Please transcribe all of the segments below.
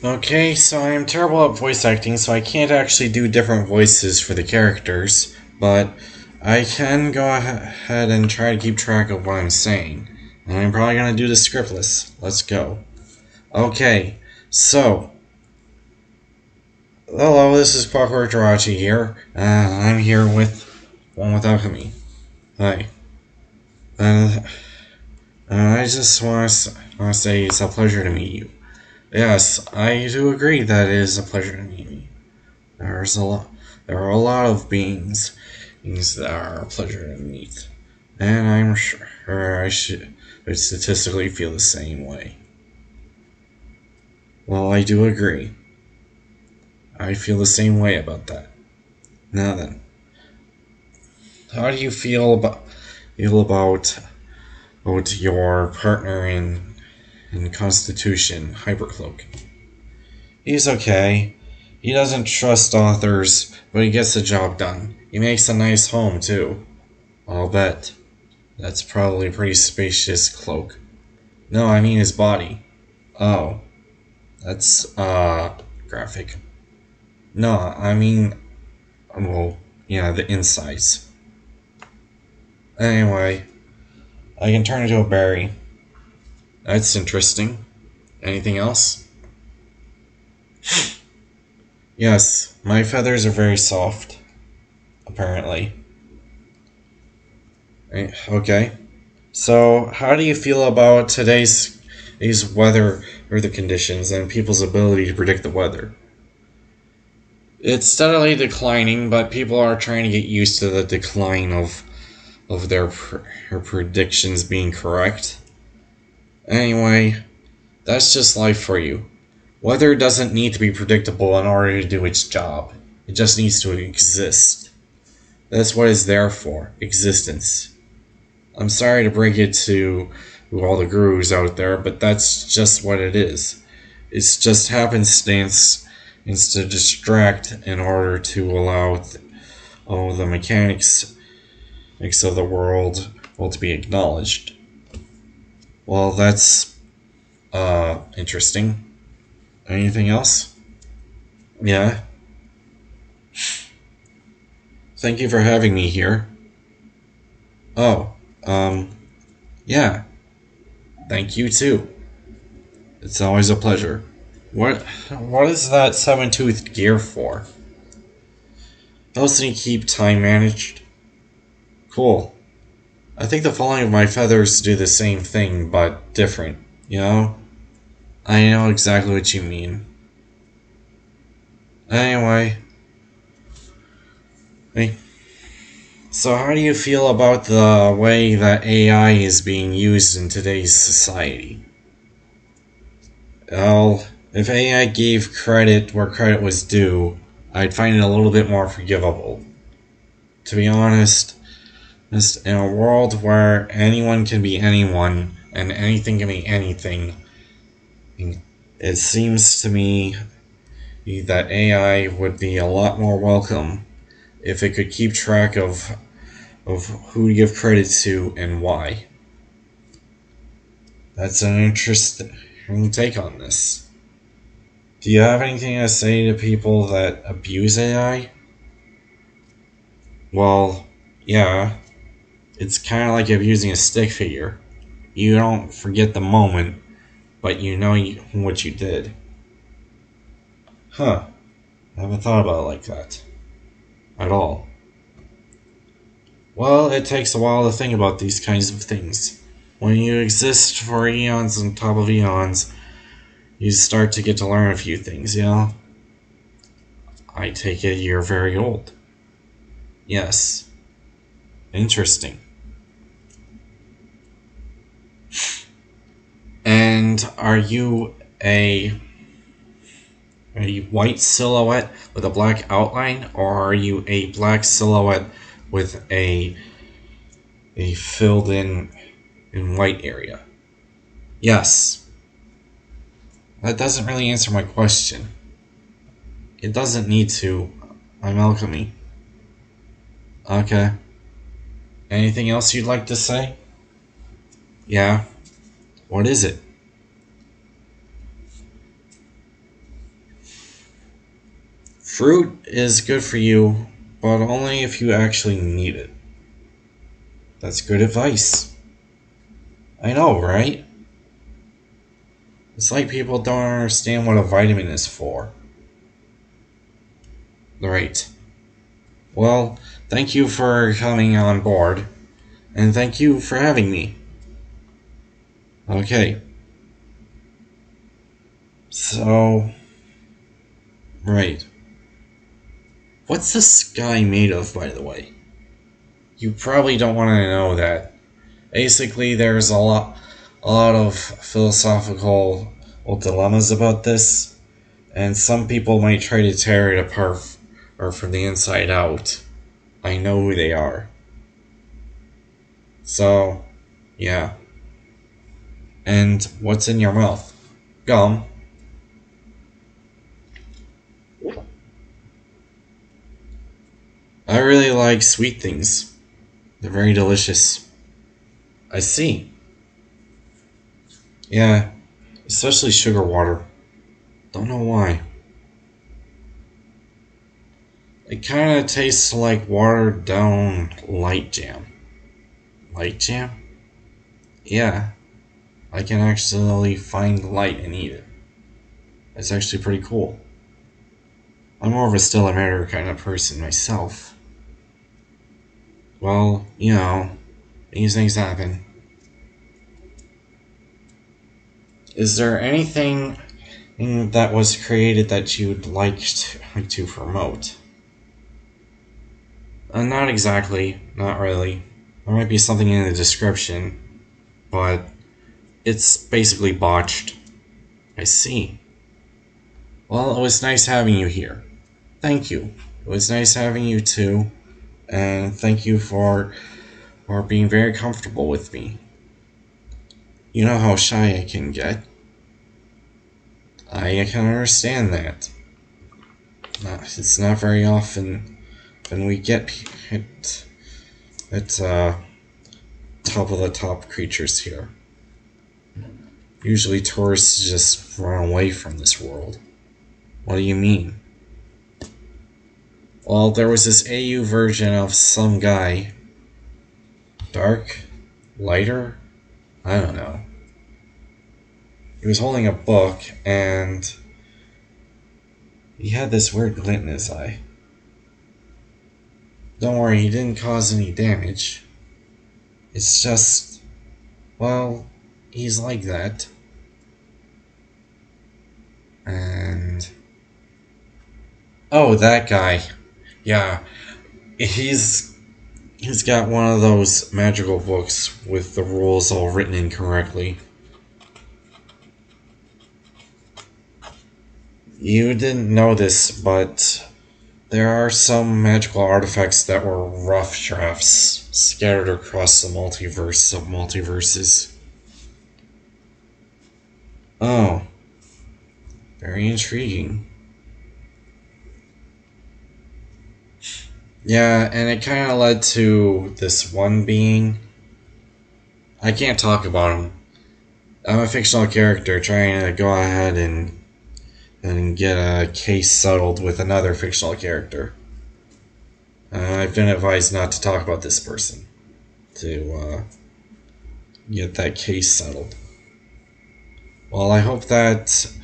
Okay, so I am terrible at voice acting, so I can't actually do different voices for the characters, but I can go ahead and try to keep track of what I'm saying. And I'm probably gonna do the scriptless. Let's go. Okay, so hello, this is Clockwork Jirachi here. I'm here with one with Alchemy. Hi. Uh, I just want to say it's a pleasure to meet you. Yes, I do agree that it is a pleasure to meet you. There's a lot. There are a lot of beings that are a pleasure to meet, and I'm sure I should statistically feel the same way. Well, I do agree. I feel the same way about that. Now then, how do you feel about your partner in Constitution, Hypercloak? He's okay. He doesn't trust authors, but he gets the job done. He makes a nice home, too. I'll bet. That's probably a pretty spacious cloak. No, I mean his body. Oh. That's, graphic. No, I mean, well, yeah, the insides. Anyway, I can turn into a berry. That's interesting. Anything else? Yes, my feathers are very soft. Apparently. Okay. So, how do you feel about today's weather or the conditions and people's ability to predict the weather? It's steadily declining, but people are trying to get used to the decline of their predictions being correct. Anyway, that's just life for you. Weather doesn't need to be predictable in order to do its job. It just needs to exist. That's what it's there for, existence. I'm sorry to break it to all the gurus out there, but that's just what it is. It's just happenstance. It's to distract in order to allow the mechanics of the world to be acknowledged. Well, that's interesting. Anything else? Yeah. Thank you for having me here. Oh, yeah. Thank you too. It's always a pleasure. What is that seven-toothed gear for? Helps me keep time managed. Cool. I think the falling of my feathers do the same thing, but different, you know? I know exactly what you mean. Anyway. Hey. So how do you feel about the way that AI is being used in today's society? Well, if AI gave credit where credit was due, I'd find it a little bit more forgivable. To be honest, in a world where anyone can be anyone and anything can be anything, it seems to me that AI would be a lot more welcome if it could keep track of who to give credit to and why. That's an interesting take on this. Do you have anything to say to people that abuse AI? Well, yeah. It's kind of like abusing a stick figure. You don't forget the moment, but you know what you did. Huh. I haven't thought about it like that. At all. Well, it takes a while to think about these kinds of things. When you exist for eons on top of eons, you start to get to learn a few things, you know? I take it you're very old. Yes. Interesting. And are you a white silhouette with a black outline, or are you a black silhouette with a filled in white area? Yes. That doesn't really answer my question. It doesn't need to. I'm Alchemy. Okay. Anything else you'd like to say? Yeah. What is it? Fruit is good for you, but only if you actually need it. That's good advice. I know, right? It's like people don't understand what a vitamin is for. Right. Well, thank you for coming on board, and thank you for having me. Okay. So, right. What's the sky made of, by the way? You probably don't want to know that. Basically, there's a lot of philosophical dilemmas about this, and some people might try to tear it apart or from the inside out. I know who they are. So, yeah. And what's in your mouth? Gum. I really like sweet things. They're very delicious. I see. Yeah, especially sugar water. Don't know why. It kind of tastes like watered down light jam. Light jam? Yeah, I can actually find light and eat it. It's actually pretty cool. I'm more of a still a matter kind of person myself. Well, these things happen. Is there anything that was created that you'd like to promote? Not exactly. Not really. There might be something in the description, but it's basically botched. I see. Well, it was nice having you here. Thank you. It was nice having you too, and thank you for being very comfortable with me. You know how shy I can get. I can understand that. It's not very often when we get at top of the top creatures here. Usually tourists just run away from this world. What do you mean? Well, there was this AU version of some guy. Dark? Lighter? I don't know. He was holding a book, and he had this weird glint in his eye. Don't worry, he didn't cause any damage. It's just, well, he's like that. And... oh, that guy. Yeah, he's got one of those magical books with the rules all written incorrectly. You didn't know this, but there are some magical artifacts that were rough drafts scattered across the multiverse of multiverses. Oh, very intriguing. Yeah, and it kind of led to this one being. I can't talk about him. I'm a fictional character trying to go ahead and get a case settled with another fictional character. I've been advised not to talk about this person to get that case settled. Well, I hope that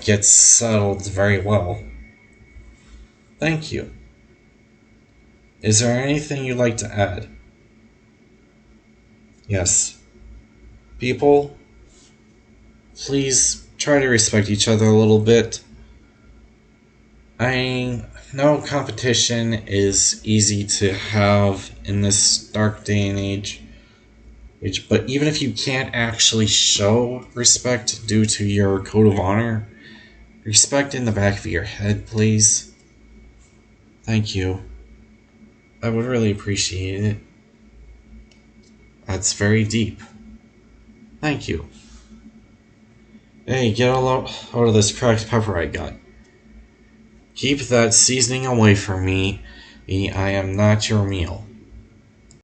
gets settled very well. Thank you. Is there anything you'd like to add? Yes. People, please try to respect each other a little bit. I know competition is easy to have in this dark day and age, but even if you can't actually show respect due to your code of honor, respect in the back of your head, please. Thank you. I would really appreciate it. That's very deep. Thank you. Hey, get all out of this cracked pepper I got. Keep that seasoning away from me. I am not your meal.